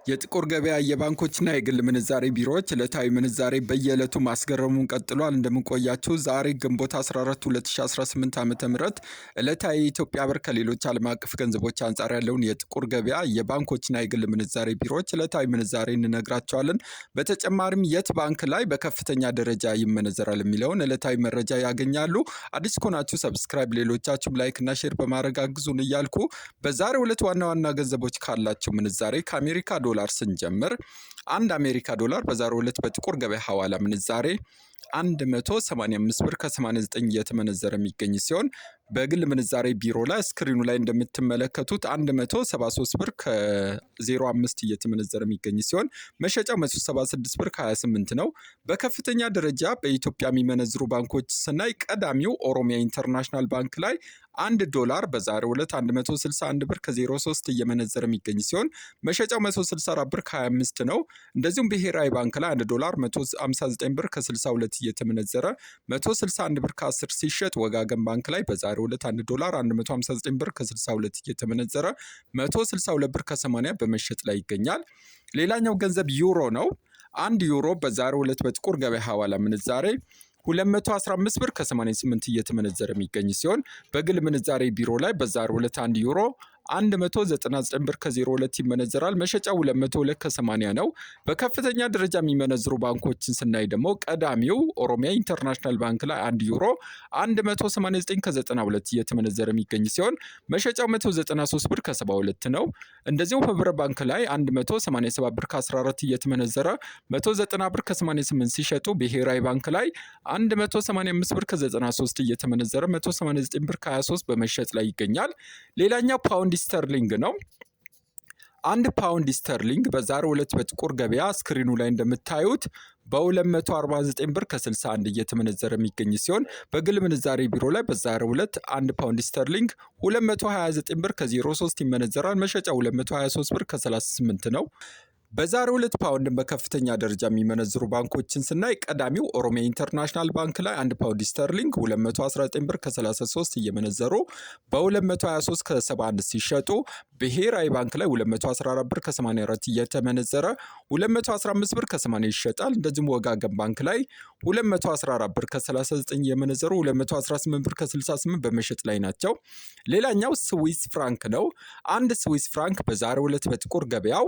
የጥቁር ገበያ የባንኮችና የግል ምንዛሬ ቢሮዎች ዕለታዊ ምንዛሬ በየዕለቱ ማስገረሙን ቀጥሏል። እንደምንቆያችሁ ዛሬ ግንቦት 14 2018 ዓ.ም ዕለታዊ የኢትዮጵያ ብር ከሌሎች ዓለም አቀፍ ገንዘቦች አንጻር ያለውን የጥቁር ገበያ የባንኮችና የግል ምንዛሬ ቢሮዎች ዕለታዊ ምንዛሬ እንነግራቸዋለን። በተጨማሪም የት ባንክ ላይ በከፍተኛ ደረጃ ይመነዘራል የሚለውን ዕለታዊ መረጃ ያገኛሉ። አዲስ ከሆናችሁ ሰብስክራይብ፣ ሌሎቻችሁም ላይክና ሼር በማድረግ አግዙን እያልኩ በዛሬው ዕለት ዋና ዋና ገንዘቦች ካላቸው ምንዛሬ ከአሜሪካ ዶላር ስንጀምር አንድ አሜሪካ ዶላር በዛሬው ዕለት በጥቁር ገበያ ሐዋላ ምንዛሬ 185 ብር ከ89 እየተመነዘረ የሚገኝ ሲሆን በግል ምንዛሬ ቢሮ ላይ ስክሪኑ ላይ እንደምትመለከቱት 173 ብር ከ05 እየተመነዘረ የሚገኝ ሲሆን መሸጫው 176 ብር ከ28 ነው። በከፍተኛ ደረጃ በኢትዮጵያ የሚመነዝሩ ባንኮች ስናይ ቀዳሚው ኦሮሚያ ኢንተርናሽናል ባንክ ላይ 1 ዶላር በዛሬው ዕለት 161 ብር ከ03 እየመነዘረ የሚገኝ ሲሆን መሸጫው 164 ብር ከ25 ነው። እንደዚሁም ብሔራዊ ባንክ ላይ 1 ዶላር 159 ብር ከ62 እየተመነዘረ 161 ብር ከ10 ሲሸጥ ወጋገን ባንክ ላይ በዛሬው ዕለት 1 ዶላር 159 ብር ከ62 እየተመነዘረ 162 ብር ከ80 በመሸጥ ላይ ይገኛል። ሌላኛው ገንዘብ ዩሮ ነው። 1 ዩሮ በዛሬው ዕለት በጥቁር ገበያ ሐዋላ ምንዛሬ 215 ብር ከ88 እየተመነዘረ የሚገኝ ሲሆን በግል ምንዛሬ ቢሮ ላይ በዛሬው ዕለት 1 ዩሮ 199 ብር ከ02 ይመነዘራል። መሸጫው 202 ከ80 ነው። በከፍተኛ ደረጃ የሚመነዝሩ ባንኮችን ስናይ ደግሞ ቀዳሚው ኦሮሚያ ኢንተርናሽናል ባንክ ላይ 1 ዩሮ 189 ከ92 እየተመነዘረ የሚገኝ ሲሆን መሸጫው 193 ብር ከ72 ነው። እንደዚሁም ህብረ ባንክ ላይ 187 ብር ከ14 እየተመነዘረ 190 ብር ከ88 ሲሸጡ ብሔራዊ ባንክ ላይ 185 ብር ከ93 እየተመነዘረ 189 ብር ከ23 በመሸጥ ላይ ይገኛል። ሌላኛው ፓውንድ ስተርሊንግ ነው። 1 ፓውንድ ስተርሊንግ በዛሬው ዕለት በጥቁር ገበያ ስክሪኑ ላይ እንደምታዩት በ249 ብር ከ61 እየተመነዘረ የሚገኝ ሲሆን በግል ምንዛሬ ቢሮ ላይ በዛሬው ዕለት 1 ፓውንድ ስተርሊንግ 229 ብር ከ03 ይመነዘራል። መሸጫ 223 ብር ከ38 ነው። በዛሬው ዕለት ፓውንድን በከፍተኛ ደረጃ የሚመነዝሩ ባንኮችን ስናይ ቀዳሚው ኦሮሚያ ኢንተርናሽናል ባንክ ላይ 1 ፓውንድ ስተርሊንግ 219 ብር ከ33 እየመነዘሩ በ223 ከ71 ሲሸጡ ብሔራዊ ባንክ ላይ 214 ብር ከ84 እየተመነዘረ 215 ብር ከ80 ይሸጣል። እንደዚሁም ወጋገን ባንክ ላይ 214 ብር ከ39 እየመነዘሩ 218 ብር ከ68 በመሸጥ ላይ ናቸው። ሌላኛው ስዊስ ፍራንክ ነው። 1 ስዊስ ፍራንክ በዛሬው ዕለት በጥቁር ገበያው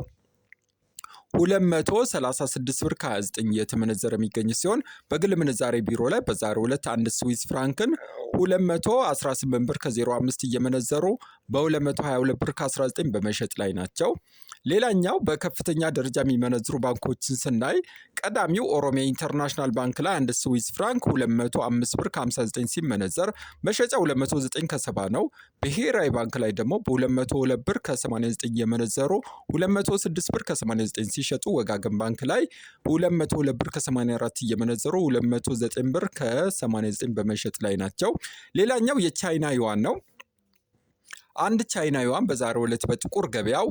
236 ብር ከ29 እየተመነዘረ የሚገኝ ሲሆን በግል ምንዛሬ ቢሮ ላይ በዛሬው ዕለት 1 ስዊስ ፍራንክን 218 ብር ከ05 እየመነዘሩ በ222 ብር ከ19 በመሸጥ ላይ ናቸው። ሌላኛው በከፍተኛ ደረጃ የሚመነዝሩ ባንኮችን ስናይ ቀዳሚው ኦሮሚያ ኢንተርናሽናል ባንክ ላይ 1 ስዊስ ፍራንክ 205 ብር ከ59 ሲመነዘር መሸጫ 209 ከ70 ነው። ብሔራዊ ባንክ ላይ ደግሞ በ202 ብር ከ89 እየመነዘሩ 206 ብር ከ89 ሲሸጡ ወጋገን ባንክ ላይ 202 ብር ከ84 እየመነዘሩ 209 ብር ከ89 በመሸጥ ላይ ናቸው። ሌላኛው የቻይና ዩዋን ነው። 1 ቻይና ዩዋን በዛሬው ዕለት በጥቁር ገበያው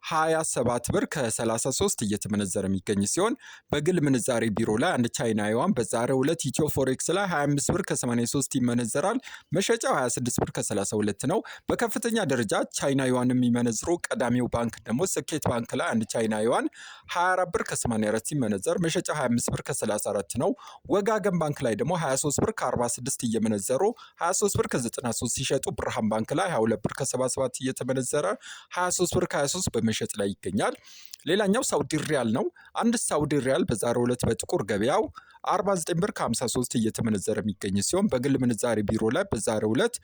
27 ብር ከ33 እየተመነዘረ የሚገኝ ሲሆን በግል ምንዛሬ ቢሮ ላይ 1 ቻይና ዩዋን በዛሬው ዕለት ኢትዮ ፎሬክስ ላይ 25 ብር ከ83 ይመነዘራል። መሸጫው 26 ብር ከ32 ነው። በከፍተኛ ደረጃ ቻይና ዩዋን የሚመነዝሩ ቀዳሚው ባንክ ደግሞ ስኬት ባንክ ላይ 1 ቻይና ዩዋን 24 ብር ከ84 ሲመነዘር መሸጫው 25 ብር ከ34 ነው። ወጋገን ባንክ ላይ ደግሞ 23 ብር ከ46 እየመነዘሩ 23 ብር ከ93 ሲሸጡ ብርሃን ባንክ ላይ 22 ብር ከ77 እየተመነዘረ 23 ብር ከ23 በመሸጥ ላይ ይገኛል። ሌላኛው ሳውዲ ሪያል ነው። 1 ሳውዲ ሪያል በዛሬው ዕለት በጥቁር ገበያው 49 ብር ከ53 እየተመነዘረ የሚገኝ ሲሆን በግል ምንዛሬ ቢሮ ላይ በዛሬው ዕለት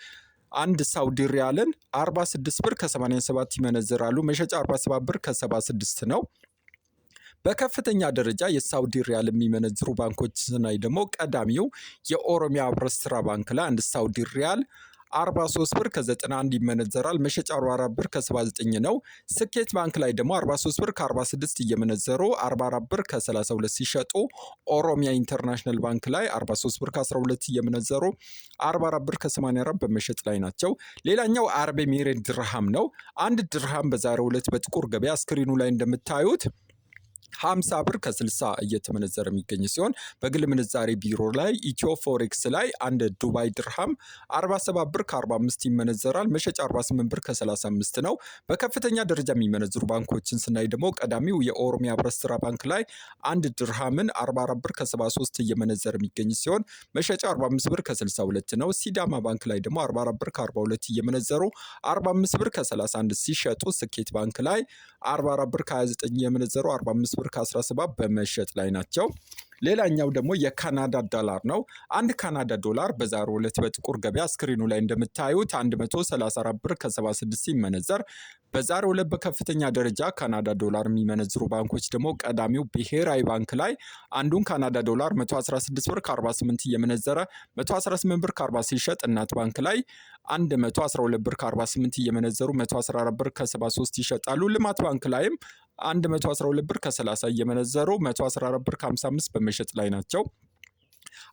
1 ሳውዲ ሪያልን 46 ብር ከ87 ይመነዘራሉ። መሸጫ 47 ብር ከ76 ነው። በከፍተኛ ደረጃ የሳውዲ ሪያል የሚመነዝሩ ባንኮች ስናይ ደግሞ ቀዳሚው የኦሮሚያ ህብረት ስራ ባንክ ላይ 1 ሳውዲ ሪያል 43 ብር ከ91 ይመነዘራል። መሸጫ 44 ብር ከ79 ነው። ስኬት ባንክ ላይ ደግሞ 43 ብር ከ46 እየመነዘሩ 44 ብር ከ32 ሲሸጡ ኦሮሚያ ኢንተርናሽናል ባንክ ላይ 43 ብር ከ12 እየመነዘሩ 44 ብር ከ84 በመሸጥ ላይ ናቸው። ሌላኛው አረብ ኤሚሬት ድርሃም ነው። 1 ድርሃም በዛሬው ዕለት በጥቁር ገበያ ስክሪኑ ላይ እንደምታዩት 50 ብር ከ60 እየተመነዘረ የሚገኝ ሲሆን በግል ምንዛሬ ቢሮ ላይ ኢትዮ ፎሬክስ ላይ አንድ ዱባይ ድርሃም 47 ብር ከ45 ይመነዘራል። መሸጫ 48 ብር ከ35 ነው። በከፍተኛ ደረጃ የሚመነዝሩ ባንኮችን ስናይ ደግሞ ቀዳሚው የኦሮሚያ ህብረት ስራ ባንክ ላይ አንድ ድርሃምን 44 ብር ከ73 እየመነዘረ የሚገኝ ሲሆን መሸጫ 45 ብር ከ62 ነው። ሲዳማ ባንክ ላይ ደግሞ 44 ብር ከ42 እየመነዘሩ 45 ብር ከ31 ሲሸጡ ስኬት ባንክ ላይ 44 ብር ከ29 እየመነዘሩ 45 ብር ከ17 በመሸጥ ላይ ናቸው። ሌላኛው ደግሞ የካናዳ ዶላር ነው። አንድ ካናዳ ዶላር በዛሬው ዕለት በጥቁር ገበያ ስክሪኑ ላይ እንደምታዩት 134 ብር ከ76 ሲመነዘር በዛሬው ዕለት በከፍተኛ ደረጃ ካናዳ ዶላር የሚመነዝሩ ባንኮች ደግሞ ቀዳሚው ብሔራዊ ባንክ ላይ አንዱን ካናዳ ዶላር 116 ብር ከ48 እየመነዘረ 118 ብር ከ40 ሲሸጥ እናት ባንክ ላይ 112 ብር ከ48 እየመነዘሩ 114 ብር ከ73 ይሸጣሉ። ልማት ባንክ ላይም 112 ብር ከ30 እየመነዘሩ 114 ብር ከ55 በመሸጥ ላይ ናቸው።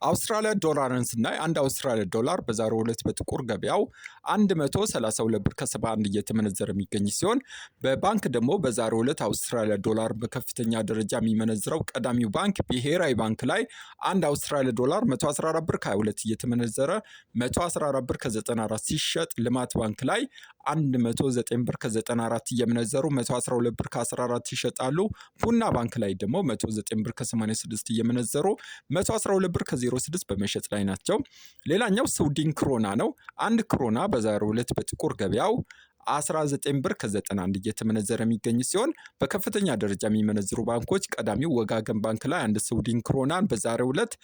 አውስትራሊያ ዶላርን ስናይ አንድ አውስትራሊያ ዶላር በዛሬው ዕለት በጥቁር ገበያው 132 ብር ከ71 እየተመነዘረ የሚገኝ ሲሆን በባንክ ደግሞ በዛሬው ዕለት አውስትራሊያ ዶላር በከፍተኛ ደረጃ የሚመነዝረው ቀዳሚው ባንክ ብሔራዊ ባንክ ላይ አንድ አውስትራሊያ ዶላር 114 ብር ከ22 እየተመነዘረ 114 ብር ከ94 ሲሸጥ ልማት ባንክ ላይ 109 ብር ከ94 እየመነዘሩ 112 ብር ከ14 ይሸጣሉ። ቡና ባንክ ላይ ደግሞ 109 ብር ከ86 እየመነዘሩ 112 ብር ከ06 በመሸጥ ላይ ናቸው። ሌላኛው ስዊድን ክሮና ነው። አንድ ክሮና በዛሬው ዕለት በጥቁር ገበያው 19 ብር ከ91 እየተመነዘረ የሚገኝ ሲሆን በከፍተኛ ደረጃ የሚመነዝሩ ባንኮች ቀዳሚው ወጋገን ባንክ ላይ አንድ ስዊድን ክሮናን በዛሬው ዕለት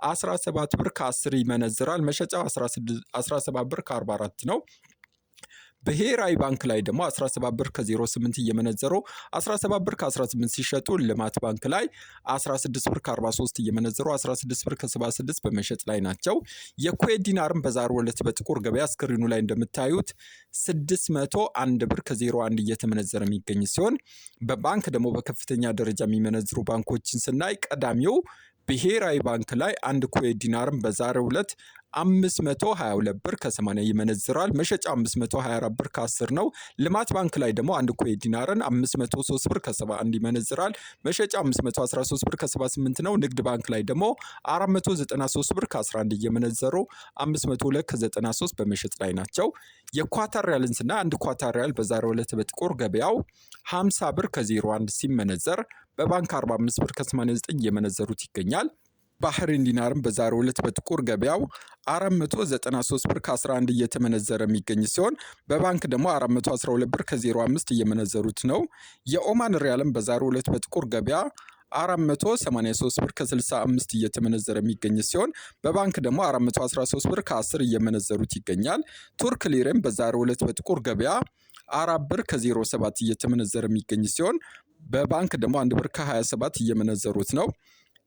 17 ብር ከ10 ይመነዝራል። መሸጫው 17 ብር ከ44 ነው። ብሔራዊ ባንክ ላይ ደግሞ 17 ብር ከ08 እየመነዘሩ 17 ብር ከ18 ሲሸጡ ልማት ባንክ ላይ 16 ብር ከ43 እየመነዘሩ 16 ብር ከ76 በመሸጥ ላይ ናቸው። የኩዌት ዲናርም በዛሬው ዕለት በጥቁር ገበያ ስክሪኑ ላይ እንደምታዩት 601 ብር ከ01 እየተመነዘረ የሚገኝ ሲሆን በባንክ ደግሞ በከፍተኛ ደረጃ የሚመነዝሩ ባንኮችን ስናይ ቀዳሚው ብሔራዊ ባንክ ላይ አንድ ኩዌት ዲናርም በዛሬው ዕለት 522 ብር ከ80 ይመነዝራል። መሸጫ 524 ብር ከ10 ነው። ልማት ባንክ ላይ ደግሞ አንድ ኩዌት ዲናርን 503 ብር ከ71 ይመነዝራል። መሸጫ 513 ብር ከ78 ነው። ንግድ ባንክ ላይ ደግሞ 493 ብር ከ11 እየመነዘሩ 502 ከ93 በመሸጥ ላይ ናቸው። የኳታር ሪያልን ስናይ አንድ ኳታር ሪያል በዛሬው ዕለት በጥቁር ገበያው 50 ብር ከ01 ሲመነዘር በባንክ 45 ብር ከ89 እየመነዘሩት ይገኛል። ባህሬን ዲናርም በዛሬው ዕለት በጥቁር ገበያው 493 ብር ከ11 እየተመነዘረ የሚገኝ ሲሆን በባንክ ደግሞ 412 ብር ከ05 እየመነዘሩት ነው። የኦማን ሪያልም በዛሬው ዕለት በጥቁር ገበያ 483 ብር ከ65 እየተመነዘረ የሚገኝ ሲሆን በባንክ ደግሞ 413 ብር ከ10 እየመነዘሩት ይገኛል። ቱርክ ሊሬም በዛሬው ዕለት በጥቁር ገበያ 4 ብር ከ07 እየተመነዘረ የሚገኝ ሲሆን በባንክ ደግሞ 1 ብር ከ27 እየመነዘሩት ነው።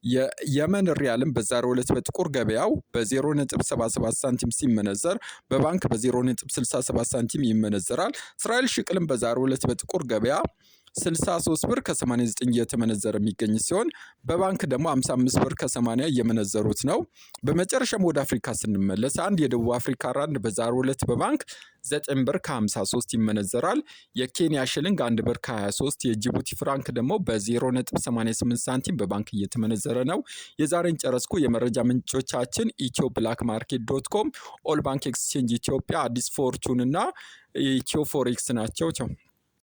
የየመን ሪያልም በዛሬው ዕለት በጥቁር ገበያው በ0.77 ሳንቲም ሲመነዘር በባንክ በ0.67 ሳንቲም ይመነዘራል። እስራኤል ሽቅልም በዛሬው ዕለት በጥቁር ገበያ 63 ብር ከ89 እየተመነዘረ የሚገኝ ሲሆን በባንክ ደግሞ 55 ብር ከ80 እየመነዘሩት ነው። በመጨረሻም ወደ አፍሪካ ስንመለስ አንድ የደቡብ አፍሪካ ራንድ በዛሬው ዕለት በባንክ 9 ብር ከ53 ይመነዘራል። የኬንያ ሽልንግ 1 ብር ከ23፣ የጅቡቲ ፍራንክ ደግሞ በ0.88 ሳንቲም በባንክ እየተመነዘረ ነው። የዛሬን ጨረስኩ። የመረጃ ምንጮቻችን ኢትዮ ብላክ ማርኬት .com፣ ኦል ባንክ ኤክስቼንጅ ኢትዮጵያ፣ አዲስ ፎርቹን እና ኢትዮ ፎሬክስ ናቸው።